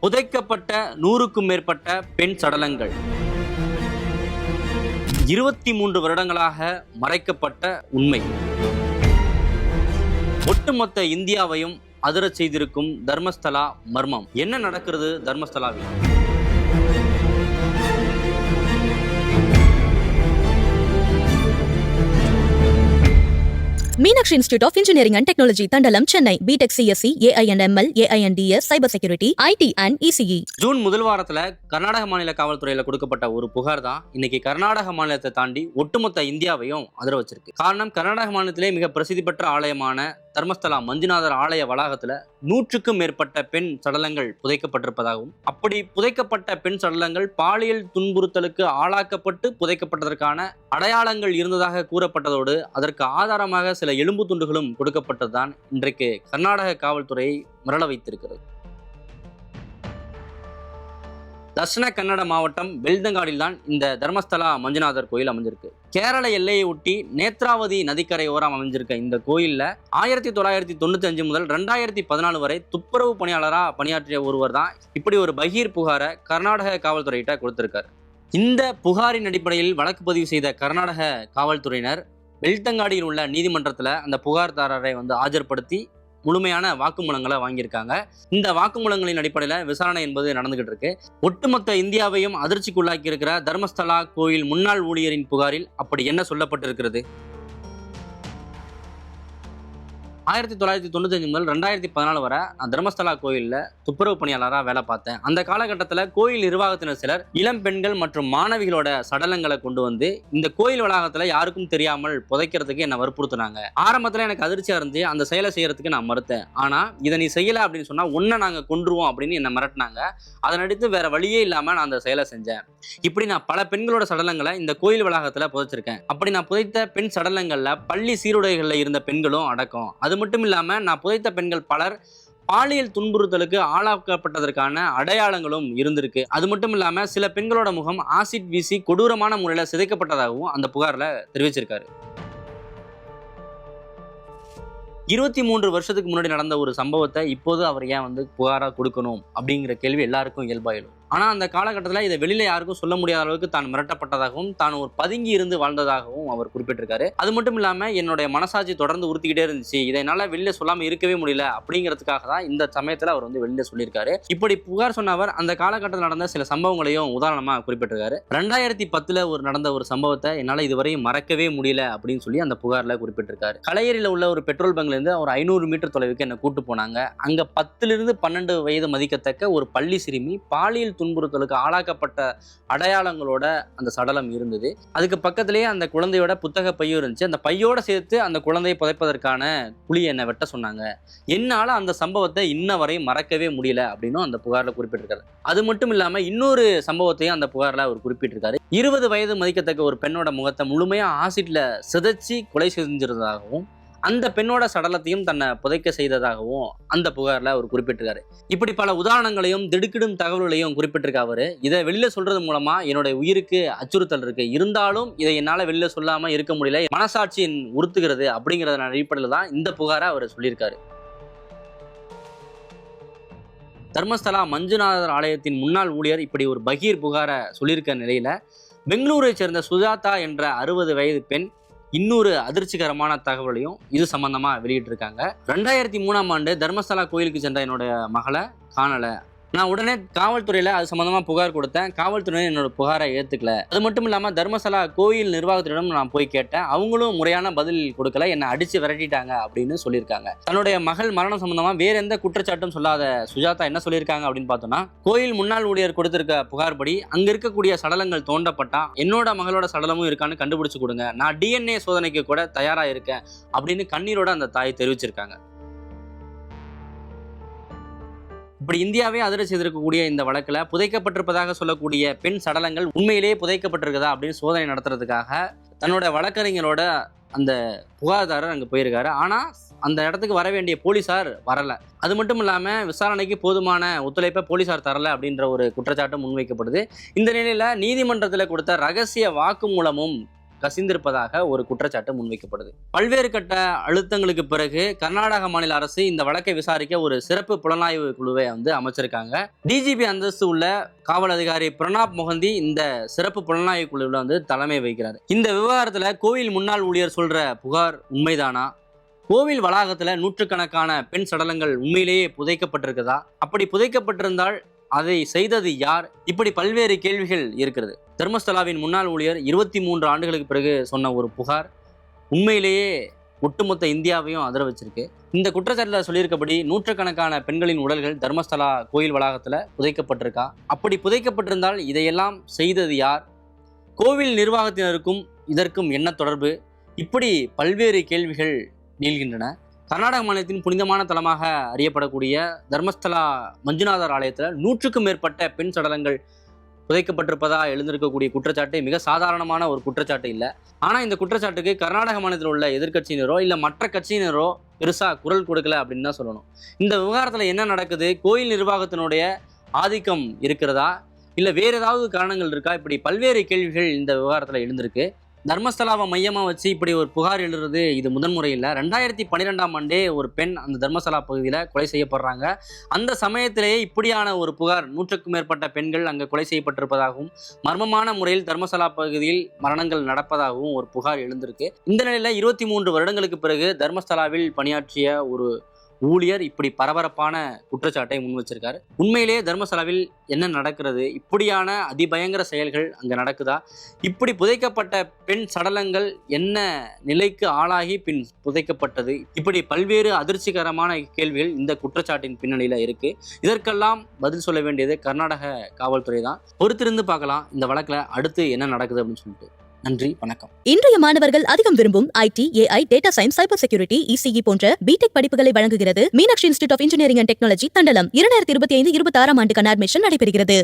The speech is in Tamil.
புதைக்கப்பட்ட 100க்கும் மேற்பட்ட பெண் சடலங்கள், 23 வருடங்களாக மறைக்கப்பட்ட உண்மை, ஒட்டுமொத்த இந்தியாவையும் அதிரச் செய்திருக்கும் தர்மஸ்தலா மர்மம். என்ன நடக்கிறது தர்மஸ்தலாவில்? Meenakshi Institute of Engineering and Technology, Tandalam, Chennai. BTech CSC, AI&ML, AI&DS, Cyber Security, IT and ECE. June முதல் வாரத்துல கர்நாடக மாநில காவல்துறையில கொடுக்கப்பட்ட ஒரு புகார் தான் இன்னைக்கு கர்நாடக மாநிலத்தை தாண்டி ஒட்டுமொத்த இந்தியாவையும் அதிர வச்சிருக்கு. காரணம், கர்நாடக மாநிலத்திலே மிக பிரசித்தி பெற்ற ஆலயமான தர்மஸ்தலா மஞ்சுநாதர் ஆலய வளாகத்துல 100க்கும் மேற்பட்ட பெண் சடலங்கள் புதைக்கப்பட்டிருப்பதாகவும், அப்படி புதைக்கப்பட்ட பெண் சடலங்கள் பாலியல் துன்புறுத்தலுக்கு ஆளாக்கப்பட்டு புதைக்கப்பட்டதற்கான அடையாளங்கள் இருந்ததாக கூறப்பட்டதோடு அதற்கு ஆதாரமாக சில எலும்பு துண்டுகளும் கொடுக்கப்பட்டதுதான் இன்றைக்கு கர்நாடக காவல்துறையை மிரள வைத்திருக்கிறது. தட்சிண கன்னட மாவட்டம் பெல்தங்காடில் தான் இந்த தர்மஸ்தலா மஞ்சுநாதர் கோயில் அமைஞ்சிருக்கு. கேரள எல்லையை ஒட்டி நேத்ராவதி நதிக்கரை ஓரம் அமைஞ்சிருக்க இந்த கோயில்ல 1995 முதல் 2014 வரை துப்புரவு பணியாளராக பணியாற்றிய ஒருவர் தான் இப்படி ஒரு பகீர் புகாரை கர்நாடக காவல்துறையிட்ட கொடுத்திருக்காரு. இந்த புகாரின் அடிப்படையில் வழக்கு பதிவு செய்த கர்நாடக காவல்துறையினர் பெல்தங்காடியில் உள்ள நீதிமன்றத்தில் அந்த புகார்தாரரை ஆஜர்படுத்தி முழுமையான வாக்குமூலங்களை வாங்கியிருக்காங்க. இந்த வாக்குமூலங்களின் அடிப்படையில் விசாரணை என்பது நடந்துகிட்டு இருக்கு. ஒட்டுமொத்த இந்தியாவையும் அதிர்ச்சிக்குள்ளாக்கி இருக்கிற தர்மஸ்தலா கோயில் முன்னாள் ஊழியரின் புகாரில் அப்படி என்ன சொல்லப்பட்டிருக்கிறது? 1995 முதல் 2014 வரை நான் தர்மஸ்தலா கோயிலில் துப்புரவு பணியாளராக வேலை பார்த்தேன். அந்த காலகட்டத்தில் கோயில் நிர்வாகத்தினர் சிலர் இளம் பெண்கள் மற்றும் மாணவிகளோட சடலங்களை கொண்டு வந்து இந்த கோயில் வளாகத்தில் யாருக்கும் தெரியாமல் புதைக்கிறதுக்கு என்னை வற்புறுத்தினாங்க. ஆரம்பத்தில் எனக்கு அதிர்ச்சியாக இருந்துச்சு, அந்த செயலை செய்யறதுக்கு நான் மறுத்தேன். ஆனால் இதை நீ செய்யலை அப்படின்னு சொன்னால் ஒன்றை நாங்கள் கொன்றுவோம் அப்படின்னு என்னை மிரட்டினாங்க. அதன் அடுத்து வேற வழியே இல்லாமல் நான் அந்த செயலை செஞ்சேன். இப்படி நான் பல பெண்களோட சடலங்களை இந்த கோயில் வளாகத்தில் புதைச்சிருக்கேன். அப்படி நான் புதைத்த பெண் சடலங்களில் பள்ளி சீருடைகளில் இருந்த பெண்களும் அடக்கம். அது மட்டும் இல்லாம நான் புதைத்த பெண்கள் பலர் பாலியல் துன்புறுத்தலுக்கு ஆளாக்கப்பட்டதற்கான அடையாளங்களும் இருந்திருக்கு. அது மட்டும் இல்லாம சில பெண்களோட முகம் ஆசிட் வீசி கொடூரமான முறையில் சிதைக்கப்பட்டதாகவும் அந்த புகார்ல தெரிவிச்சிருக்காரு. 23 வருஷத்துக்கு முன்னாடி நடந்த ஒரு சம்பவத்தை இப்போது அவர் ஏன் புகாரா கொடுக்கணும் அப்படிங்கிற கேள்வி எல்லாருக்கும் இயல்பாயிடும். ஆனால் அந்த காலகட்டத்தில் இதை வெளியில யாருக்கும் சொல்ல முடியாத அளவுக்கு தான் மிரட்டப்பட்டதாகவும் தான் ஒரு பதுங்கி இருந்து வாழ்ந்ததாகவும் அவர் குறிப்பிட்டிருக்காரு. அது மட்டும் இல்லாமல் என்னுடைய மனசாட்சி தொடர்ந்து உறுத்திக்கிட்டே இருந்துச்சு, இதை என்னால் வெளியில சொல்லாமல் இருக்கவே முடியல அப்படிங்கிறதுக்காக தான் இந்த சமயத்தில் அவர் வெளியில சொல்லியிருக்காரு. இப்படி புகார் சொன்ன அவர் அந்த காலகட்டத்தில் நடந்த சில சம்பவங்களையும் உதாரணமாக குறிப்பிட்டிருக்காரு. 2010 நடந்த ஒரு சம்பவத்தை என்னால் இதுவரையும் மறக்கவே முடியல அப்படின்னு சொல்லி அந்த புகாரில் குறிப்பிட்டிருக்காரு. கலையரியில் உள்ள ஒரு பெட்ரோல் பங்க்லேருந்து ஒரு 500 மீட்டர் தொலைவுக்கு என்னை கூட்டு போனாங்க. அங்கே 10 to 12 வயது மதிக்கத்தக்க ஒரு பள்ளி சிறுமி பாலியல் துன்புறுத்தலுக்கு ஆளாக்கப்பட்ட அடையாளங்களோட அந்த சடலம் இருந்தது. அதுக்கு பக்கத்திலேயே அந்த குழந்தையோட புத்தக பையும் இருந்துச்சு. அந்த பையோட சேர்த்து அந்த குழந்தையை புதைப்பதற்கான குழியை என்னை வெட்ட சொன்னாங்க. என்னால் அந்த சம்பவத்தை இன்ன வரையும் மறக்கவே முடியல அப்படின்னு அந்த புகாரில் குறிப்பிட்டிருக்காரு. அது மட்டும் இல்லாமல் இன்னொரு சம்பவத்தையும் அந்த புகாரில் அவர் குறிப்பிட்டிருக்காரு. 20 வயது மதிக்கத்தக்க ஒரு பெண்ணோட முகத்தை முழுமையாக ஆசிட்ல சிதைச்சி கொலை செஞ்சிருந்ததாகவும் அந்த பெண்ணோட சடலத்தையும் தன்னை புதைக்க செய்ததாகவும் அந்த புகாரில் அவர் குறிப்பிட்டிருக்காரு. இப்படி பல உதாரணங்களையும் திடுக்கிடும் தகவல்களையும் குறிப்பிட்டிருக்க அவர் இதை வெளியில சொல்றது மூலமா என்னுடைய உயிருக்கு அச்சுறுத்தல் இருக்கு, இருந்தாலும் இதை என்னால் வெளியில சொல்லாம இருக்க முடியல, மனசாட்சியின் உறுத்துகிறது அப்படிங்கிறத அடிப்படையில் தான் இந்த புகாரை அவர் சொல்லியிருக்காரு. தர்மஸ்தலா மஞ்சுநாதர் ஆலயத்தின் முன்னாள் ஊழியர் இப்படி ஒரு பகீர் புகாரை சொல்லியிருக்க நிலையில பெங்களூரை சேர்ந்த சுஜாதா என்ற 60 வயது பெண் இன்னொரு அதிர்ச்சிகரமான தகவலையும் இது சம்பந்தமா வெளியிட்டிருக்காங்க. 2003 தர்மஸ்தலா கோயிலுக்கு சென்ற என்னோட மகளை காணல. நான் உடனே காவல்துறையில அது சம்பந்தமா புகார் கொடுத்தேன். காவல்துறையினர் என்னோட புகாரை ஏத்துக்கல. அது மட்டும் இல்லாம தர்மஸ்தலா கோயில் நிர்வாகத்திடம் நான் போய் கேட்டேன். அவங்களும் முறையான பதில் கொடுக்கல, என்னை அடிச்சு விரட்டிட்டாங்க அப்படின்னு சொல்லியிருக்காங்க. தன்னுடைய மகள் மரணம் சம்பந்தமா வேற எந்த குற்றச்சாட்டும் சொல்லாத சுஜாதா என்ன சொல்லியிருக்காங்க அப்படின்னு பார்த்தோம்னா, கோயில் முன்னாள் ஊழியர் கொடுத்திருக்க புகார் படி அங்க இருக்கக்கூடிய சடலங்கள் தோண்டப்பட்டா என்னோட மகளோட சடலமும் இருக்கான்னு கண்டுபிடிச்சு கொடுங்க, நான் DNA சோதனைக்கு கூட தயாரா இருக்கேன் அப்படின்னு கண்ணீரோட அந்த தாய் தெரிவிச்சிருக்காங்க. இப்படி இந்தியாவே அதிர்ச்சி செய்திருக்கக்கூடிய இந்த வழக்கில் புதைக்கப்பட்டிருப்பதாக சொல்லக்கூடிய பெண் சடலங்கள் உண்மையிலேயே புதைக்கப்பட்டிருக்குதா அப்படின்னு சோதனை நடத்துறதுக்காக தன்னோட வழக்கறிஞரோட அந்த புகார்தாரர் அங்கே போயிருக்காரு. ஆனால் அந்த இடத்துக்கு வர வேண்டிய போலீசார் வரலை. அது மட்டும் இல்லாமல் விசாரணைக்கு போதுமான ஒத்துழைப்பை போலீசார் தரலை அப்படின்ற ஒரு குற்றச்சாட்டும் முன்வைக்கப்படுது. இந்த நிலையில் நீதிமன்றத்தில் கொடுத்த ரகசிய வாக்குமூலமும் கசிந்திருப்பதாக ஒரு குற்றச்சாட்டு முன்வைக்கப்படுது. பல்வேறு கட்ட அழுத்தங்களுக்கு பிறகு கர்நாடக மாநில அரசு இந்த வழக்கை விசாரிக்க ஒரு சிறப்பு புலனாய்வு குழுவை அமைச்சிருக்காங்க. டிஜிபி அந்தஸ்து உள்ள காவல் அதிகாரி பிரணாப் மொஹந்தி இந்த சிறப்பு புலனாய்வு குழுவில் தலைமை வகிக்கிறார். இந்த விவகாரத்துல கோவில் முன்னாள் ஊழியர் சொல்ற புகார் உண்மைதானா? கோவில் வளாகத்துல நூற்றுக்கணக்கான பெண் சடலங்கள் உண்மையிலேயே புதைக்கப்பட்டிருக்குதா? அப்படி புதைக்கப்பட்டிருந்தால் அதை செய்தது யார்? இப்படி பல்வேறு கேள்விகள் இருக்கிறது. தர்மஸ்தலாவின் முன்னாள் ஊழியர் 23 ஆண்டுகளுக்கு பிறகு சொன்ன ஒரு புகார் உண்மையிலேயே ஒட்டுமொத்த இந்தியாவையும் அதிர வச்சிருக்கு. இந்த குற்றச்சாட்டில் சொல்லியிருக்கபடி நூற்றுக்கணக்கான பெண்களின் உடல்கள் தர்மஸ்தலா கோயில் வளாகத்துல புதைக்கப்பட்டிருக்கா? அப்படி புதைக்கப்பட்டிருந்தால் இதையெல்லாம் செய்தது யார்? கோவில் நிர்வாகத்தினருக்கும் இதற்கும் என்ன தொடர்பு? இப்படி பல்வேறு கேள்விகள் நீள்கின்றன. கர்நாடக மாநிலத்தின் புனிதமான தலமாக அறியப்படக்கூடிய தர்மஸ்தலா மஞ்சுநாதர் ஆலயத்தில் 100க்கும் மேற்பட்ட பெண் சடலங்கள் புதைக்கப்பட்டிருப்பதா எழுந்திருக்கக்கூடிய குற்றச்சாட்டு மிக சாதாரணமான ஒரு குற்றச்சாட்டு இல்லை. ஆனால் இந்த குற்றச்சாட்டுக்கு கர்நாடக மாநிலத்தில் உள்ள எதிர்க்கட்சியினரோ இல்லை மற்ற கட்சியினரோ பெருசாக குரல் கொடுக்கல அப்படின்னு தான் சொல்லணும். இந்த விவகாரத்தில் என்ன நடக்குது? கோயில் நிர்வாகத்தினுடைய ஆதிக்கம் இருக்கிறதா இல்லை வேறு ஏதாவது காரணங்கள் இருக்கா? இப்படி பல்வேறு கேள்விகள் இந்த விவகாரத்தில் எழுந்திருக்கு. தர்மஸ்தலாவை மையமாக வச்சு இப்படி ஒரு புகார் எழுதுறது இது முதன்முறை இல்லை. 2012ஆம் ஆண்டே ஒரு பெண் அந்த தர்மஸ்தலா பகுதியில் கொலை செய்யப்படுறாங்க. அந்த சமயத்திலேயே இப்படியான ஒரு புகார் 100க்கும் மேற்பட்ட பெண்கள் அங்கே கொலை செய்யப்பட்டிருப்பதாகவும் மர்மமான முறையில் தர்மஸ்தலா பகுதியில் மரணங்கள் நடப்பதாகவும் ஒரு புகார் எழுந்திருக்கு. இந்த நிலையில் 23 வருடங்களுக்கு பிறகு தர்மஸ்தலாவில் பணியாற்றிய ஒரு ஊழியர் இப்படி பரபரப்பான குற்றச்சாட்டை முன் வச்சிருக்காரு. உண்மையிலேயே தர்மஸ்தலாவில் என்ன நடக்கிறது? இப்படியான அதிபயங்கர செயல்கள் அங்கே நடக்குதா? இப்படி புதைக்கப்பட்ட பெண் சடலங்கள் என்ன நிலைக்கு ஆளாகி பின் புதைக்கப்பட்டது? இப்படி பல்வேறு அதிர்ச்சிகரமான கேள்விகள் இந்த குற்றச்சாட்டின் பின்னணியில் இருக்கு. இதற்கெல்லாம் பதில் சொல்ல வேண்டியது கர்நாடக காவல்துறை தான். பொறுத்திருந்து பார்க்கலாம் இந்த வழக்கில் அடுத்து என்ன நடக்குது அப்படின்னு சொல்லிட்டு. நன்றி, வணக்கம். இன்றைய மாணவர்கள் அதிகம் விரும்பும் IT, AI, data science, cyber security, ECE போன்ற பிடெக் படிப்புகளை வழங்குகிறது Meenakshi institute of engineering and technology, Thandalam. 2025-26 ஆண்டுக்கான அட்மிஷன் நடைபெறுகிறது.